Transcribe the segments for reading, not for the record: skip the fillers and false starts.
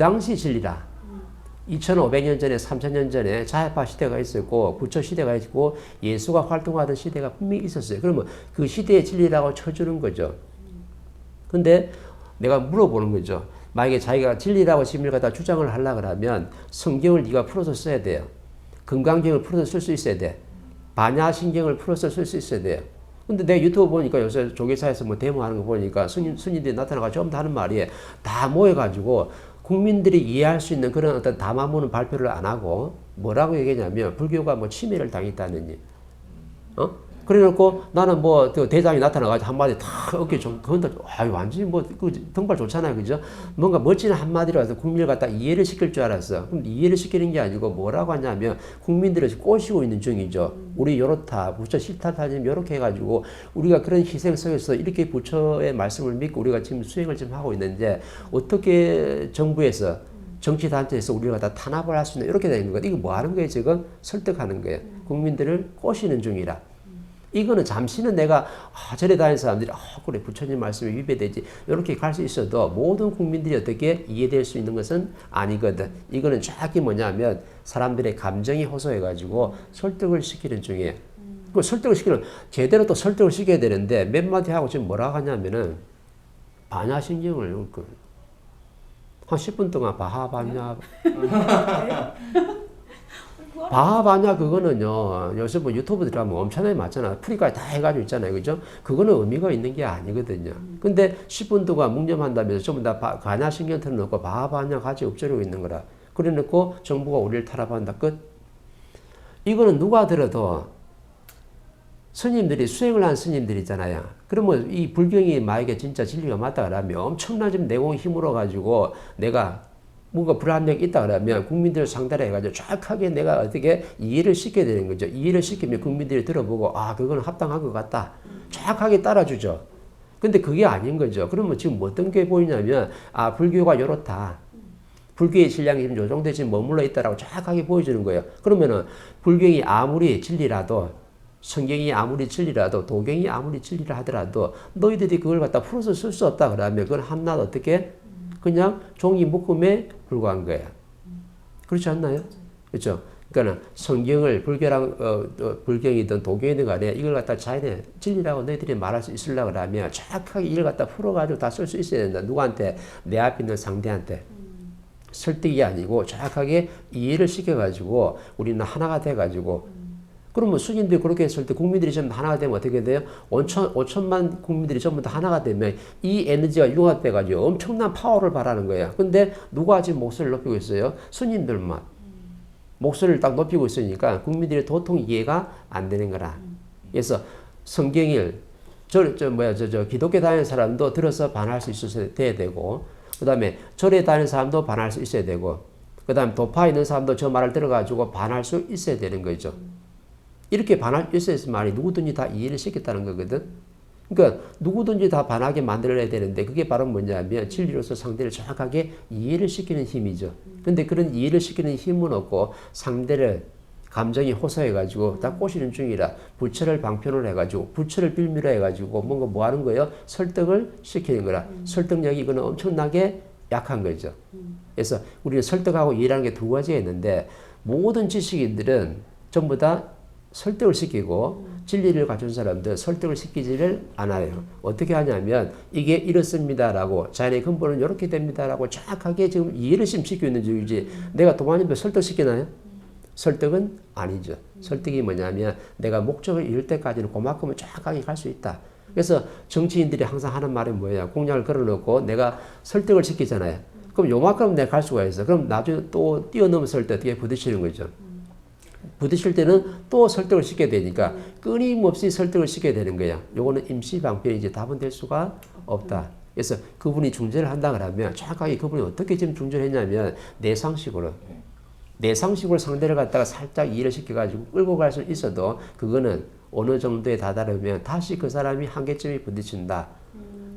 당시 진리라. 2500년 전에 3000년 전에 자연파 시대가 있었고 부처 시대가 있고 예수가 활동하던 시대가 분명히 있었어요. 그러면 그 시대의 진리라고 쳐주는 거죠. 근데 내가 물어보는 거죠. 만약에 자기가 진리라고 진리를 갖다 주장을 하려고 하면 성경을 네가 풀어서 써야 돼요. 금강경을 풀어서 쓸 수 있어야 돼. 반야신경을 풀어서 쓸 수 있어야 돼요. 근데 내가 유튜브 보니까 요새 조계사에서 뭐 데모하는 거 보니까 스님들이 나타나가 좀 하는 말이 다 모여가지고 국민들이 이해할 수 있는 그런 어떤 담화문은 발표를 안 하고 뭐라고 얘기하냐면 불교가 뭐 침해를 당했다느니. 그래놓고 나는 뭐 대장이 나타나가지고 한마디 탁 어깨 좀 그건 완전히 뭐 등발 좋잖아요, 그죠? 뭔가 멋진 한마디로 국민을 갖다 이해를 시킬 줄 알았어. 그럼 이해를 시키는 게 아니고 뭐라고 하냐면 국민들을 꼬시고 있는 중이죠. 우리 요렇다, 부처 싫다타님 요렇게 해가지고 우리가 그런 희생 속에서 이렇게 부처의 말씀을 믿고 우리가 지금 수행을 좀 하고 있는데 어떻게 정부에서 정치단체에서 우리가 다 탄압을 할 수 있는 이렇게 되는 거예요. 이거 뭐 하는 거예요, 지금? 설득하는 거예요. 국민들을 꼬시는 중이라. 이거는 잠시는 내가 절에 다니는 사람들이 그래 부처님 말씀에 위배되지 이렇게 갈 수 있어도 모든 국민들이 어떻게 이해될 수 있는 것은 아니거든. 이거는 정확히 뭐냐면 사람들의 감정이 호소해가지고 설득을 시키는 중이에요. 그 설득을 시키는 제대로 또 설득을 시켜야 되는데 몇 마디 하고 지금 뭐라고 하냐면은 반야신경을 한 10분 동안 바하반야 바하바냐 그거는요 요새 뭐 유튜브 들어가면 엄청나게 많잖아. 프리까지 다 해가지고 있잖아요, 그죠? 그거는 의미가 있는 게 아니거든요. 근데 10분 동안 묵념한다면서 전부 다 반야신경 틀어놓고 바하바냐 가지고 엎드리고 있는 거라. 그래놓고 정부가 우리를 탄압한다 끝. 이거는 누가 들어도 스님들이 수행을 한 스님들이잖아요. 그러면 이 불경이 만약에 진짜 진리가 맞다 그러면 엄청난 좀 내공 힘으로 가지고 내가 뭔가 불합리가 있다 그러면 국민들을 상대로 해가지고 정확하게 내가 어떻게 이해를 시켜야 되는 거죠. 이해를 시키면 국민들이 들어보고 그건 합당한 것 같다. 정확하게 따라주죠. 근데 그게 아닌 거죠. 그러면 지금 어떤 게 보이냐면 불교가 요렇다. 불교의 질량이 지금 요 정도에 지금 머물러 있다라고 정확하게 보여주는 거예요. 그러면은 불경이 아무리 진리라도 성경이 아무리 진리라도 도경이 아무리 진리라 하더라도 너희들이 그걸 갖다 풀어서 쓸 수 없다 그러면 그건 한낱 어떻게 그냥 종이 묶음에 불과한 거야. 그렇지 않나요? 그렇죠? 그러니까 성경을 불교랑 불경이든 도경이든 간에 이걸 갖다 자연의 진리라고 너희들이 말할 수 있으려고 하면 정확하게 이걸 갖다 풀어가지고 다 쓸 수 있어야 된다. 누구한테? 내 앞에 있는 상대한테. 설득이 아니고 정확하게 이해를 시켜가지고 우리는 하나가 돼가지고 그러면 스님들이 그렇게 했을 때 국민들이 전부 하나가 되면 어떻게 돼요? 5천만 국민들이 전부 다 하나가 되면 이 에너지가 융합돼가지고 엄청난 파워를 발하는 거야. 근데 누가 지금 목소리를 높이고 있어요? 스님들만. 목소리를 딱 높이고 있으니까 국민들이 도통 이해가 안 되는 거라. 그래서 성경을 기독교 다니는 사람도 들어서 반할 수 있어야 되고 그 다음에 절에 다니는 사람도 반할 수 있어야 되고 그 다음에 도파에 있는 사람도 저 말을 들어가지고 반할 수 있어야 되는 거죠. 이렇게 반할 수 있을 말이 누구든지 다 이해를 시켰다는 거거든. 그러니까 누구든지 다 반하게 만들어야 되는데 그게 바로 뭐냐면 진리로서 상대를 정확하게 이해를 시키는 힘이죠. 근데 그런 이해를 시키는 힘은 없고 상대를 감정이 호소해가지고 다 꼬시는 중이라 부처를 방편을 해가지고 부처를 빌미로 해가지고 뭔가 뭐 하는 거예요? 설득을 시키는 거라. 설득력이 이거는 엄청나게 약한 거죠. 그래서 우리는 설득하고 이해라는 게 두 가지가 있는데 모든 지식인들은 전부 다 설득을 시키고 진리를 갖춘 사람들 설득을 시키지를 않아요. 어떻게 하냐면 이게 이렇습니다라고 자연의 근본은 이렇게 됩니다라고 정확하게 지금 이해를 시키고 있는 중이지 내가 도마님도 설득시키나요? 설득은 아니죠. 설득이 뭐냐면 내가 목적을 이룰 때까지는 그만큼은 정확하게 갈 수 있다. 그래서 정치인들이 항상 하는 말이 뭐예요? 공약을 걸어놓고 내가 설득을 시키잖아요. 그럼 요만큼 내가 갈 수가 있어. 그럼 나중에 또 뛰어넘었을 때 어떻게 부딪히는 거죠. 부딪힐 때는 또 설득을 시켜야 되니까 끊임없이 설득을 시켜야 되는 거야. 요거는 임시방편이지 답은 될 수가 없다. 그래서 그분이 중재를 한다 그러면 정확하게 그분이 어떻게 지금 중재를 했냐면 내상식으로 상대를 갖다가 살짝 이해를 시켜가지고 끌고 갈 수 있어도 그거는 어느 정도에 다다르면 다시 그 사람이 한계점이 부딪힌다.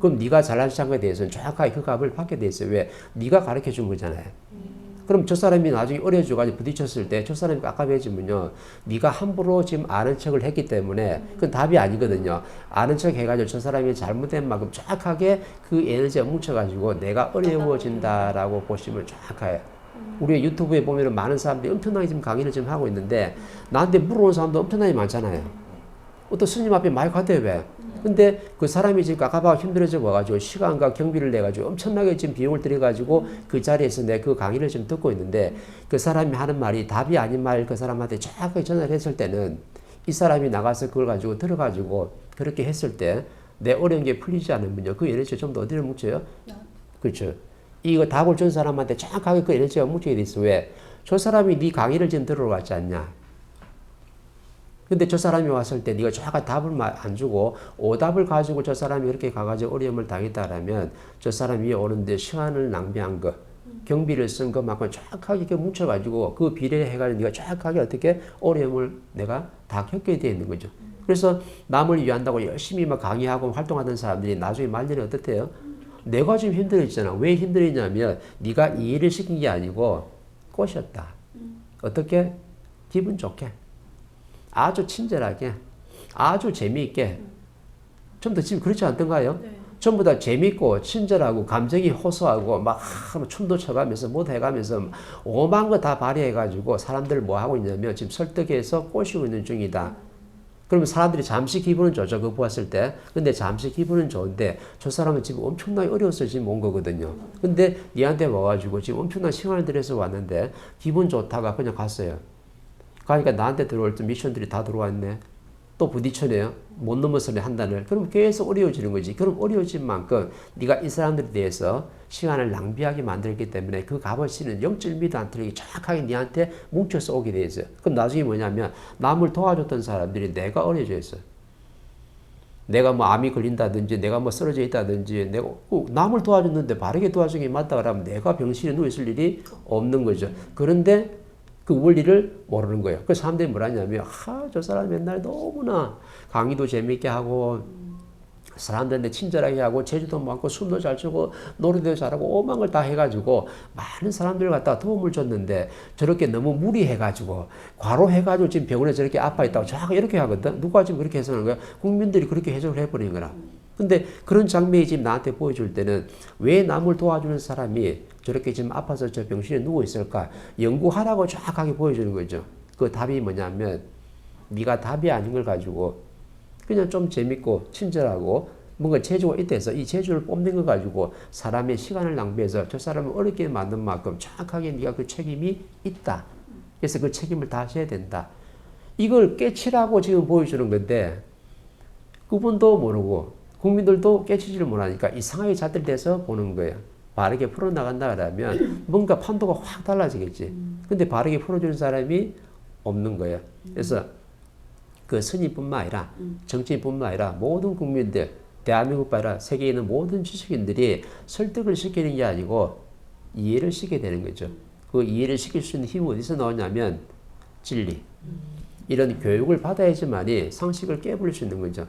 그럼 네가 잘난 척한 거에 대해서는 정확하게 그 값을 받게 돼 있어요. 왜? 네가 가르쳐 준 거잖아요. 그럼 저 사람이 나중에 어려져가지고 부딪혔을 때 저 사람이 깝깝해지면요. 네가 함부로 지금 아는 척을 했기 때문에 그건 답이 아니거든요. 아는 척 해가지고 저 사람이 잘못된 만큼 정확하게 그 에너지가 뭉쳐가지고 내가 어려워진다라고 보시면 정확해요. 우리 유튜브에 보면 많은 사람들이 엄청나게 지금 강의를 지금 하고 있는데 나한테 물어보는 사람도 엄청나게 많잖아요. 어떤 스님 앞에 마이크 하대 왜? 근데 그 사람이 지금 깝깝하고 힘들어져 와가지고 시간과 경비를 내가지고 엄청나게 지금 비용을 들여가지고 그 자리에서 내 그 강의를 지금 듣고 있는데 그 사람이 하는 말이 답이 아닌 말 그 사람한테 정확하게 전화를 했을 때는 이 사람이 나가서 그걸 가지고 들어가지고 그렇게 했을 때 내 어려운 게 풀리지 않으면요. 그 에너지가 좀 더 어디를 뭉쳐요? 그렇죠. 이거 답을 준 사람한테 정확하게 그 에너지가 뭉치게 돼 있어. 왜? 저 사람이 네 강의를 지금 들으러 왔지 않냐? 근데 저 사람이 왔을 때 네가 정확한 답을 안 주고 오답을 가지고 저 사람이 그렇게 가가지고 어려움을 당했다라면 저 사람이 오는데 시간을 낭비한 거, 경비를 쓴 것만큼 정확하게 이렇게 뭉쳐가지고 그 비례해가지고 네가 정확하게 어떻게 어려움을 내가 다 겪게 되어 있는 거죠. 그래서 남을 위한다고 열심히 막 강의하고 활동하던 사람들이 나중에 말년에 어떻대요? 내가 지금 힘들어지잖아. 왜 힘들어지냐면 네가 이해를 시킨 게 아니고 꼬셨다. 어떻게? 기분 좋게. 아주 친절하게, 아주 재미있게. 전부 다 지금 그렇지 않던가요? 네. 전부 다 재밌고 친절하고 감정이 호소하고 막 춤도 춰가면서 뭐 해가면서 오만 거 다 발휘해가지고 사람들 뭐 하고 있냐면 지금 설득해서 꼬시고 있는 중이다. 그러면 사람들이 잠시 기분은 좋죠. 그거 보았을 때. 근데 잠시 기분은 좋은데 저 사람은 지금 엄청나게 어려워서 지금 온 거거든요. 근데 니한테 와가지고 지금 엄청난 시간을 들여서 왔는데 기분 좋다가 그냥 갔어요. 그러니까 나한테 들어올 때 미션들이 다 들어왔네. 또 부딪혀내요. 못 넘어서네 한 단을. 그럼 계속 어려워지는 거지. 그럼 어려워진 만큼 네가 이 사람들에 대해서 시간을 낭비하게 만들기 때문에 그 값어치는 0.1미도 안 틀리게 정확하게 네한테 뭉쳐서 오게 돼 있어요. 그럼 나중에 뭐냐면 남을 도와줬던 사람들이 내가 어려져 있어요. 내가 뭐 암이 걸린다든지 내가 뭐 쓰러져 있다든지 내가 남을 도와줬는데 바르게 도와준 게 맞다 그러면 내가 병실에 누워있을 일이 없는 거죠. 그런데 그 원리를 모르는 거예요. 그래서 사람들이 뭐라 하냐면, 저 사람 맨날 너무나 강의도 재밌게 하고, 사람들한테 친절하게 하고, 재주도 많고, 숨도 잘 쉬고, 노래도 잘하고, 오만 걸 다 해가지고, 많은 사람들 갖다가 도움을 줬는데, 저렇게 너무 무리해가지고, 과로해가지고 지금 병원에 저렇게 아파있다고 자꾸 이렇게 하거든? 누가 지금 그렇게 해서는 거야? 국민들이 그렇게 해석을 해버리는 거라. 근데 그런 장면이 지금 나한테 보여줄 때는 왜 남을 도와주는 사람이 저렇게 지금 아파서 저 병실에 누워 있을까? 연구하라고 정확하게 보여주는 거죠. 그 답이 뭐냐면 네가 답이 아닌 걸 가지고 그냥 좀 재밌고 친절하고 뭔가 재주가 있다 해서 이 재주를 뽐낸 거 가지고 사람의 시간을 낭비해서 저 사람을 어렵게 만든 만큼 정확하게 네가 그 책임이 있다. 그래서 그 책임을 다 져야 된다. 이걸 깨치라고 지금 보여주는 건데 그분도 모르고 국민들도 깨치지를 못하니까 이상하게 잣들돼서 보는 거예요. 바르게 풀어나간다 그러면 뭔가 판도가 확 달라지겠지. 근데 바르게 풀어주는 사람이 없는 거예요. 그래서 그 스님뿐만 아니라 정치인뿐만 아니라 모든 국민들, 대한민국뿐만 아니라 세계에 있는 모든 지식인들이 설득을 시키는 게 아니고 이해를 시키게 되는 거죠. 그 이해를 시킬 수 있는 힘이 어디서 나오냐면 진리. 이런 교육을 받아야지만이 상식을 깨버릴 수 있는 거죠.